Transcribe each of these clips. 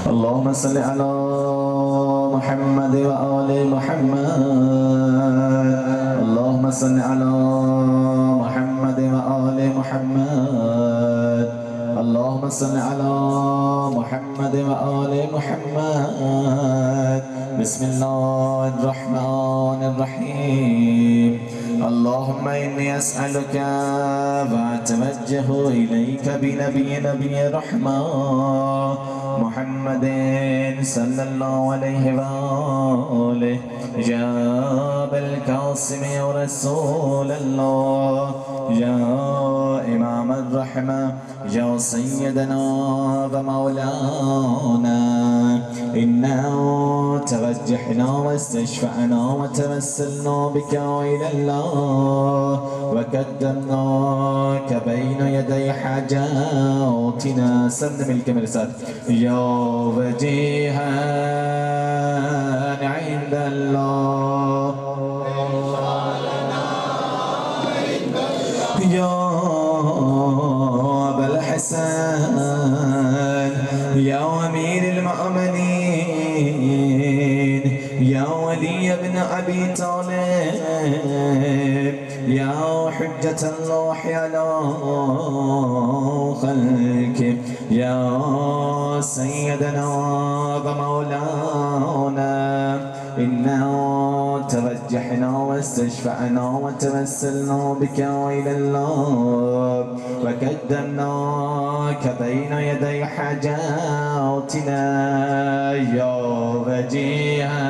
اللهم صل على محمد وآل محمد. اللهم صل على محمد وآل محمد. اللهم صل على محمد وآل محمد. بسم الله الرحمن الرحيم. اللهم إني أسألك وأتوجه إليك بنبي رحمة محمد صلى الله عليه وآله. يا أبا القاسم يا رسول الله، يا إمام الرحمة، يا سيدنا ومولانا، إنا توجهنا واستشفعنا وتوسلنا بك إلى الله وقدمناك بين يدي حاجاتنا. سلم الكاميرا يا وجيها عند الله، يا أبا الحسن، يا أمير المؤمنين، يا ولي ابن أبي طالب، يا حجة الله على خلقه، يا سيدنا ومولانا، إنا توجهنا واستشفعنا وتوسلنا بك إلى الله وقدمناك بين يدي حاجاتنا يا وجيها.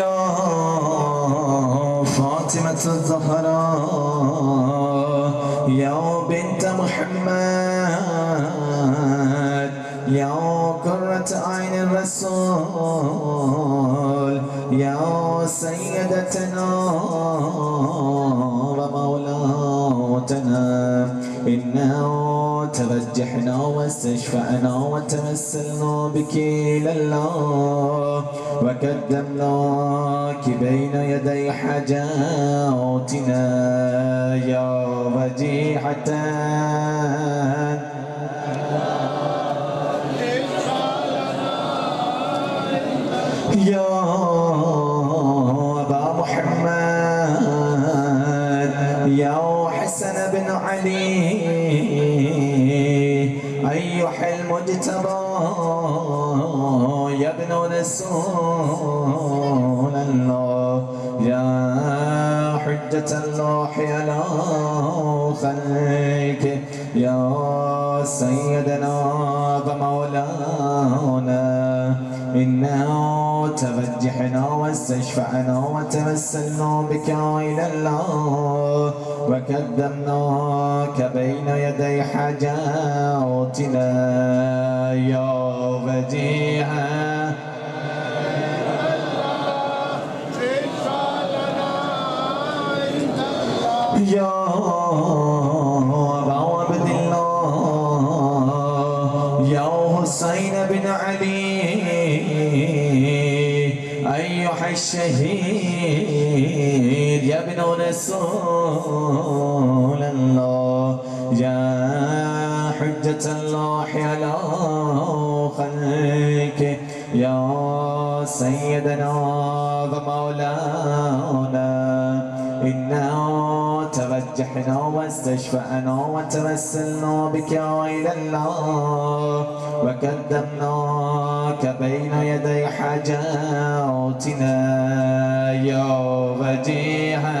يا فاطمة الزهراء، يا بنت محمد، يا قرة عين الرسول، يا سيدتنا ومولاتنا، إنا توجهنا واستشفعنا وتوسلنا بك إلى الله وقدمناك بين يدي حاجاتنا يا وجيحة. يا أبا محمد، يا حسن بن علي، أيها المجتبى يا ابن رسول الله، يا حجة الله على خلقه، يا سيدنا ومولانا، إنا توجهنا واستشفعنا وتوسلنا بك إلى الله وقدمناك بين يدي حاجاتنا يا وجيها. يا أبا عبد الله، يا حسين بن علي، أيها الشهيد يا ابن رسول الله، يا حجة الله على خلقه، يا سيدنا ومولانا، إنا توجهنا واستشفعنا وتوسلنا بك إلى الله وقدمناك بين يدي حاجاتنا يا وجيها.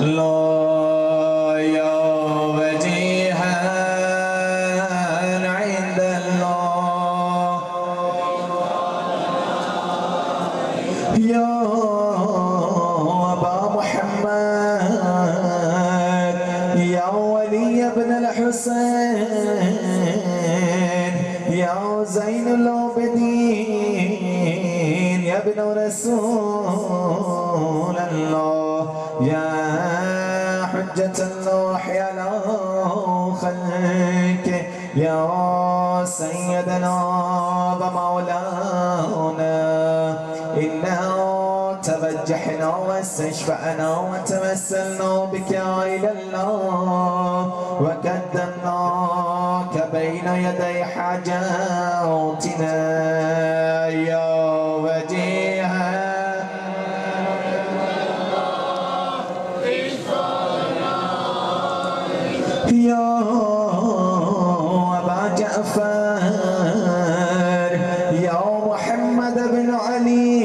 لا يا وجيها عند الله يا أبا محمد يا ولي ابن الحسين يا زين العابدين يا ابن رسول الله يا حجة الله على خلقه يا سيدنا ومولانا إنا توجهنا واستشفعنا وتوسلنا بك إلى الله وقدمناك بين يدي حاجاتنا يا وجيها يا أبا جعفر يا محمد بن علي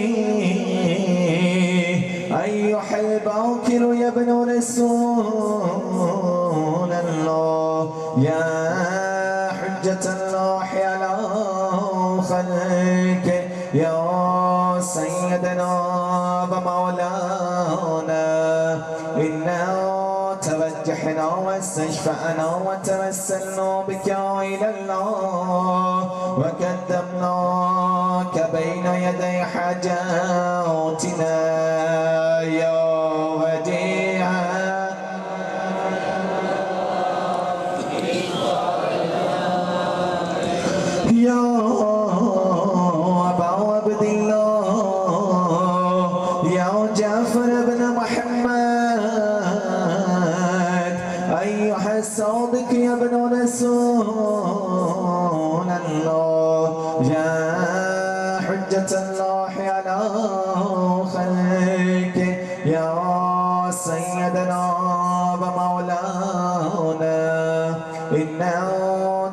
أيها الباكر يا ابن رسول الله يا حجة الله على خلقه يا سيدنا ومولانا إنا توجهنا واستشفعنا وتوسلنا بك إلى الله وقدمناك بين يدي حاجاتنا يا وديعا يا أبا عبد الله يا جعفر بن محمد أيها الصادق يا ابن رسول الله يا حجة الله على خلقه يا سيدنا ومولانا إنا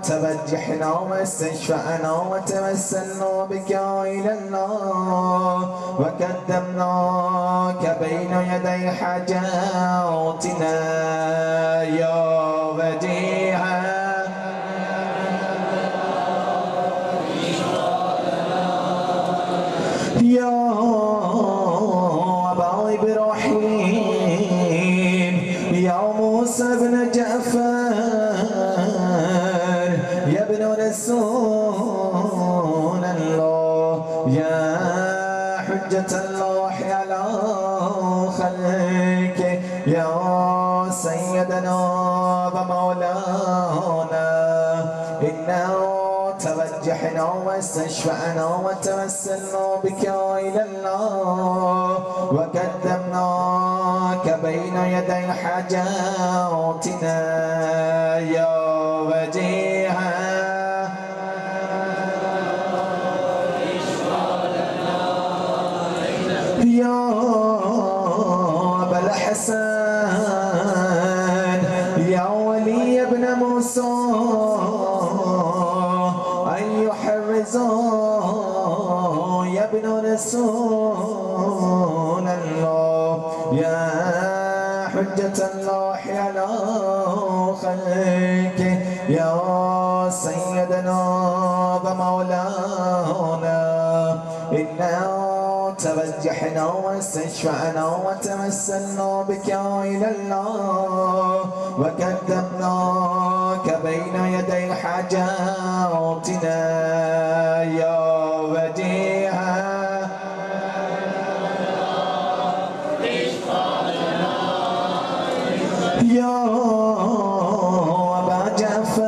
توجهنا واستشفعنا وتوسلنا بك إلى الله وقدمناك بين يدي حاجاتنا يا وجيها يا أبا إبراهيم يا موسى بن جعفر يا ابن رسول الله يا حجة الله على خلقه يا سيدنا ومولانا إنا توجهنا واستشفعنا وتوسلنا بك إلى الله وقدمناك بين يدي حاجاتنا يا وجيها يا أبا الحسن يا ولي ابن موسى أيها الرضا يا ابن رسول الله يا حجة الله على خلقه يا سيدنا ومولانا إنا توجهنا واستشفعنا وتوسلنا بك إلى الله وقدمناك بين يدي حاجاتنا يا وجيها يا أبا جعفر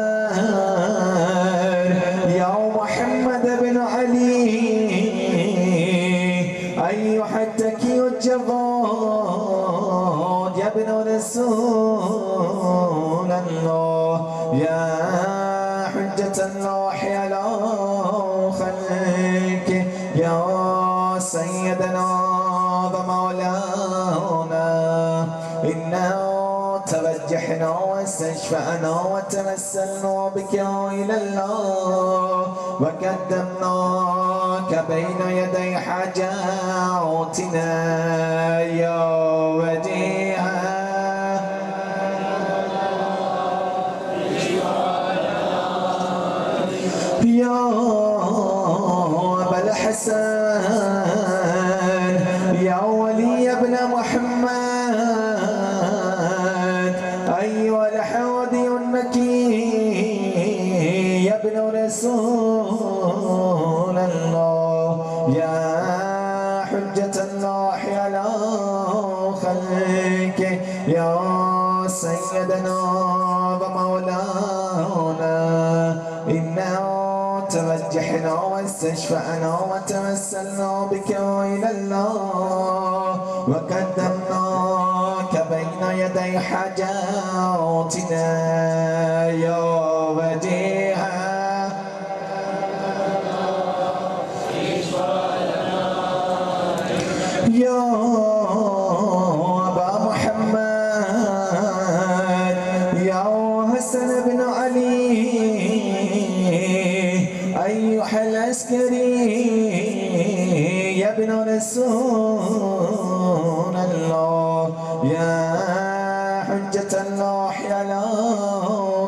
يا محمد بن علي أيها التكي الجواد يا ابن رسول الله يا حجة الله على خلقه يا سيدنا ومولانا إنا توجهنا واستشفعنا وتوسلنا بك إلى الله وقدمناك بين يدي حاجاتنا يا وجيها کہ یا سیدنا و مولانا انا توجهنا واستشفعنا وتوسلنا بك إلى الله وقدمناك بين يدي حاجاتنا يا وجيها يا أبا محمد يا حسن بن علي أيها العسكري يا ابن رسول الله يا حجة الله على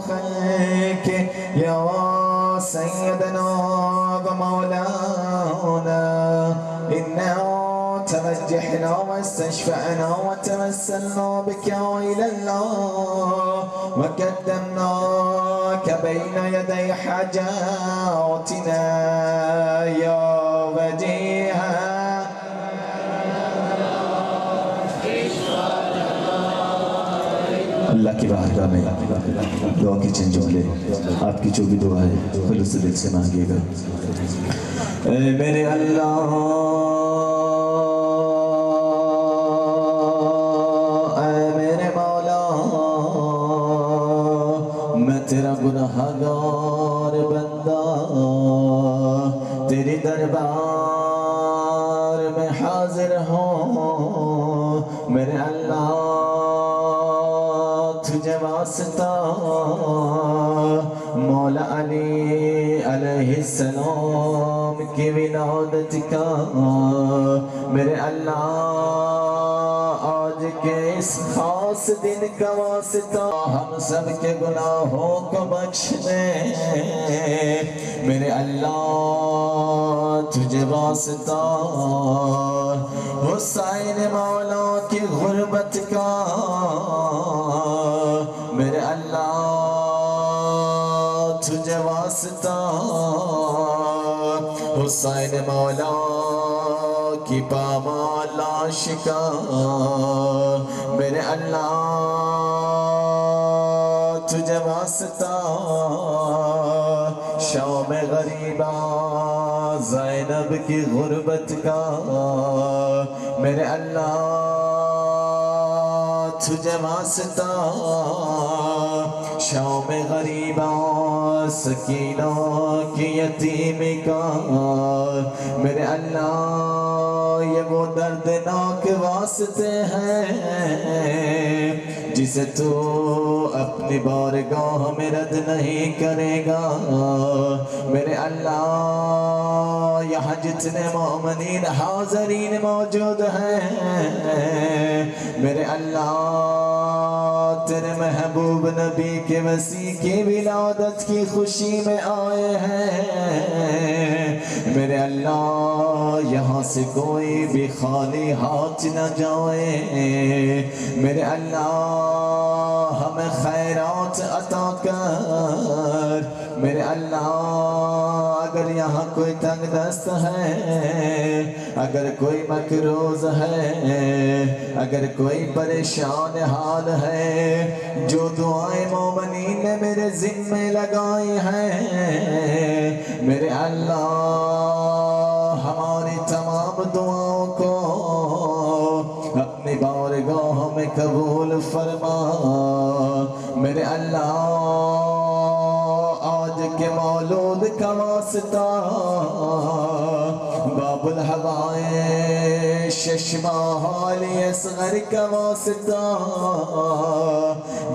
خلقه يا سيدنا ومولانا إنا توجهنا واستشفعنا وتوسلنا بك إلى الله وقدمناك بين يدي حاجاتنا يا وجيها اللہ کی بارگاہ میں دعا کے چند جملے آپ کی جو بھی دعا ہے خلوص دل سے مانگیے گا. اے میرے اللہ تیرا گناہگار بندہ تیری دربار میں حاضر ہوں. میرے اللہ تجھے واسطہ مولا علی علیہ السلام کی ولادت کا میرے اللہ آج کے اس خاص دن کا واسطہ ہم سب کے گناہوں کو بخش دے. میرے اللہ تجھے واسطہ حسین مولا کی غربت کا میرے اللہ تجھے واسطہ حسین مولا کی پامال عاشقہ میرے اللہ تجھے واسطہ شام غریبہ زینب کی غربت کا میرے اللہ تجھے واسطہ شام غریبہ سکینہ کی یتیم کا میرے اللہ یہ وہ دردناک واسطے ہیں جسے تو اپنی بارگاہ میں رد نہیں کرے گا. میرے اللہ یہاں جتنے مومنین حاضرین موجود ہیں میرے اللہ تیرے محبوب نبی کے وسیع کی ولادت کی خوشی میں آئے ہیں. میرے اللہ یہاں سے کوئی بھی خالی ہاتھ نہ جائے. میرے اللہ ہمیں خیرات عطا کر. میرے اللہ اگر یہاں کوئی تنگ دست ہے اگر کوئی مقروض ہے اگر کوئی پریشان حال ہے جو دعائیں مومنین نے میرے ذمے لگائی ہیں میرے اللہ ہماری تمام دعاؤں کو اپنی بارگاہ میں قبول فرما. میرے اللہ آج کے مولود کا واسطہ باب الحوائے ششمالی اصغر کا واسطہ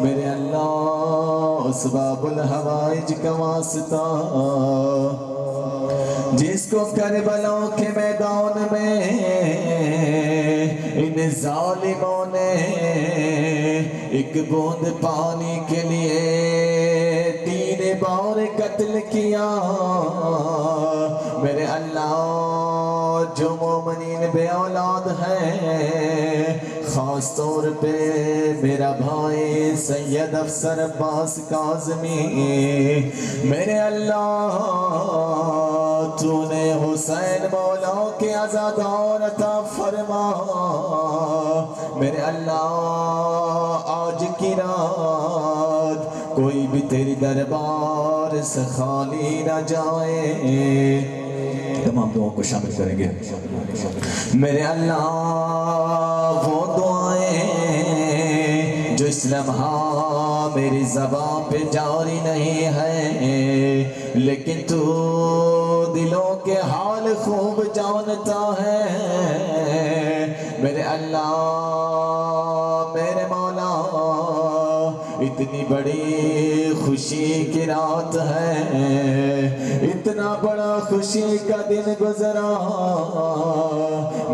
میرے اللہ اس باب الحوائج کا واسطہ جس کو کربلا کے میدان میں ان ظالموں نے ایک بوند پانی کے لیے 3 بار قتل کیا. میرے اللہ جو مومنین بے اولاد ہیں خاص طور پہ میرا بھائی سید افسر عباس کازمی میرے اللہ تو نے حسین مولا کے عزادار عطا فرما. میرے اللہ آج کی رات کوئی بھی تیری دربار سے خالی نہ جائے. تمام دعاؤں کو شامل کریں گے. میرے اللہ وہ دعائیں جو اس لمحہ میری زبان پہ جاری نہیں ہے لیکن تو دلوں کے حال خوب جانتا ہے. میرے اللہ میرے مولا اتنی بڑی خوشی کی رات ہے, اتنا بڑا خوشی کا دن گزرا.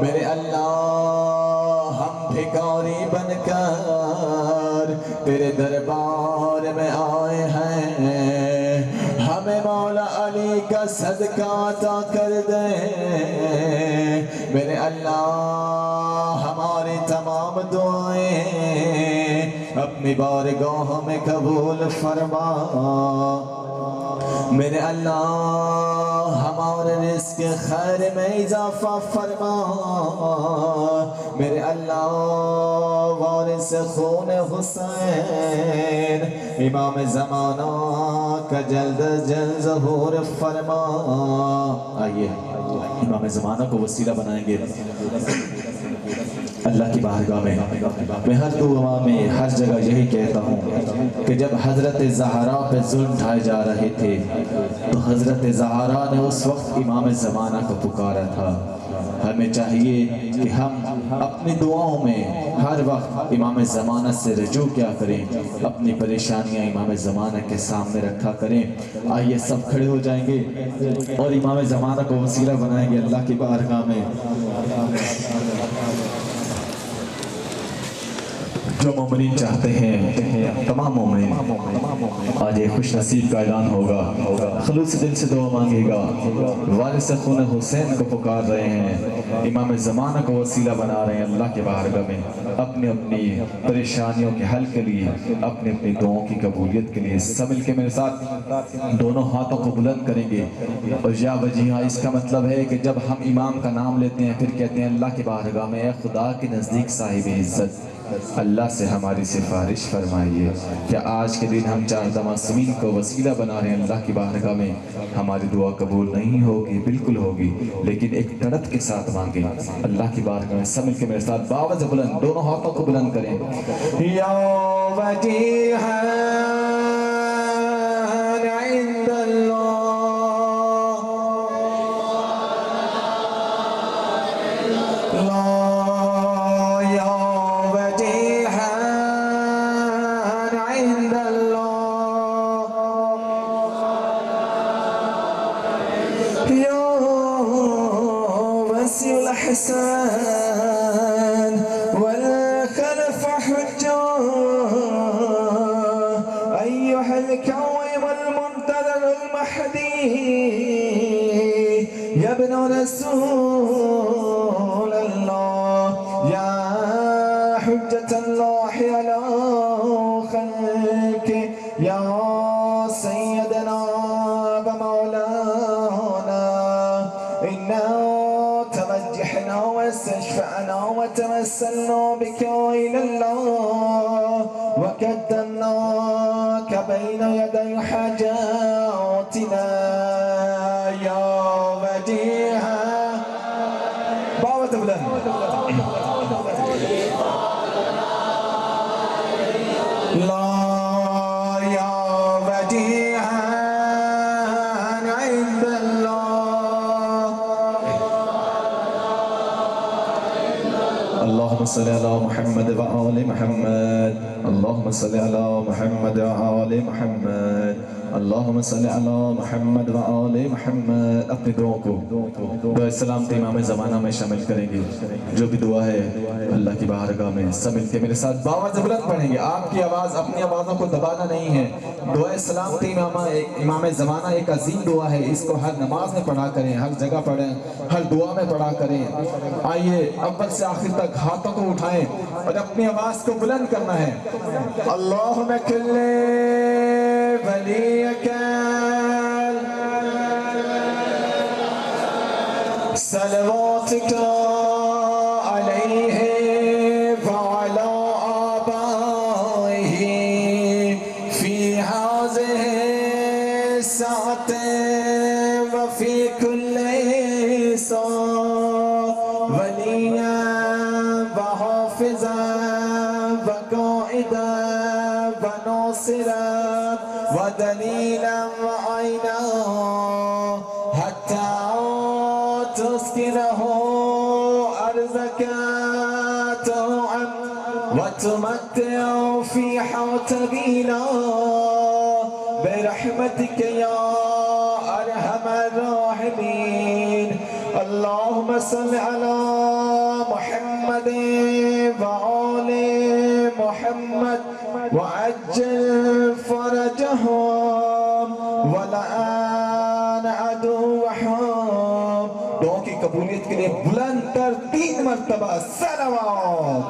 میرے اللہ ہم بھکاری بن کر تیرے دربار میں آئے ہیں, ہمیں مولا علی کا صدقہ عطا کر دے. میرے اللہ ہماری تمام دعائیں اپنی بارگاہ میں قبول فرما. میرے اللہ ہمارے رزق خیر میں اضافہ فرما. میرے اللہ وارث خون حسین امام زمانہ کا جلد از جلد ظہور فرما. آئیے امام زمانہ کو وسیلہ بنائیں گے اللہ کی بارگاہ میں. میں ہر دعا میں ہر جگہ یہی کہتا ہوں کہ جب حضرت زہرا پہ ظلم ڈھائے جا رہے تھے تو حضرت زہرا نے اس وقت امام زمانہ کو پکارا تھا. ہمیں چاہیے کہ ہم اپنی دعاؤں میں ہر وقت امام زمانہ سے رجوع کیا کریں, اپنی پریشانیاں امام زمانہ کے سامنے رکھا کریں. آئیے سب کھڑے ہو جائیں گے اور امام زمانہ کو وسیلہ بنائیں گے اللہ کی بارگاہ میں. جو مومنین چاہتے ہیں تمام مومنین آج ایک خوش نصیب کا اعلان ہوگا, خلوص دل سے دعا مانگے گا. وارث خون حسین کو پکار رہے ہیں, امام زمانہ کو وسیلہ بنا رہے ہیں اللہ کے بارگاہ میں اپنی اپنی پریشانیوں کے حل کے لیے, اپنی اپنی دعاؤں کی قبولیت کے لیے. سب مل کے میرے ساتھ دونوں ہاتھوں کو بلند کریں گے اور یا وجیہاں. اس کا مطلب ہے کہ جب ہم امام کا نام لیتے ہیں پھر کہتے ہیں اللہ کے بارگاہ میں اے خدا کے نزدیک صاحب عزت اللہ سے ہماری سفارش فرمائیے. کیا آج کے دن ہم چار معصومین کو وسیلہ بنا رہے ہیں اللہ کی بارگاہ میں؟ ہماری دعا قبول نہیں ہوگی, بالکل ہوگی, لیکن ایک تڑپ کے ساتھ مانگیں اللہ کی بارگاہ میں. سب مل کے میرے ساتھ باوز بلند دونوں ہاتھوں کو بلند کریں. یا وجیہاً عند اللہ والخلف حجة أيها الكوم المنتظر المهدي يا ابن رسول الله يا حجة الله على خلقه يا سيدنا ومولانا إنا توجهنا واستشفعنا وتوسلنا بك إلى الله وقدمناك بين يدي حاجاتنا يا وجيها باوة بلند لا يا وجيها عند الله. اللهم صل على محمد وآل محمد. اللهم صل على محمد وآل محمد. اللهم صل على محمد وآل محمد. اپنی دعاؤں کو دعائے سلامتی امام زمانہ میں شامل کریں گے. جو بھی دعا ہے اللہ کی بارگاہ میں سب مل کے میرے ساتھ باوز بلند پڑھیں گے. آپ کی آواز اپنی آوازوں کو دبانا نہیں ہے. دعائے سلامتی امام زمانہ ایک عظیم دعا ہے. اس کو ہر نماز میں پڑھا کریں, ہر جگہ پڑھیں, ہر دعا میں پڑھا کریں. آئیے اول سے آخر تک ہاتھوں کو اٹھائیں اور اپنی آواز کو بلند کرنا ہے. اللہم کلِ ولیک صلواتک علیہ وعلیہ سيدا وناصرا ودليلا وعينا حتى تسكنه أرزك طوعا وتمتع فيه طويلا برحمتك يا أرحم الراحمين. اللهم صل على محمد وآل محمد وعجل فرجهم ولعن عدوهم. دعاؤں کی قبولیت کے لیے بلند تر 3 مرتبہ صلوات.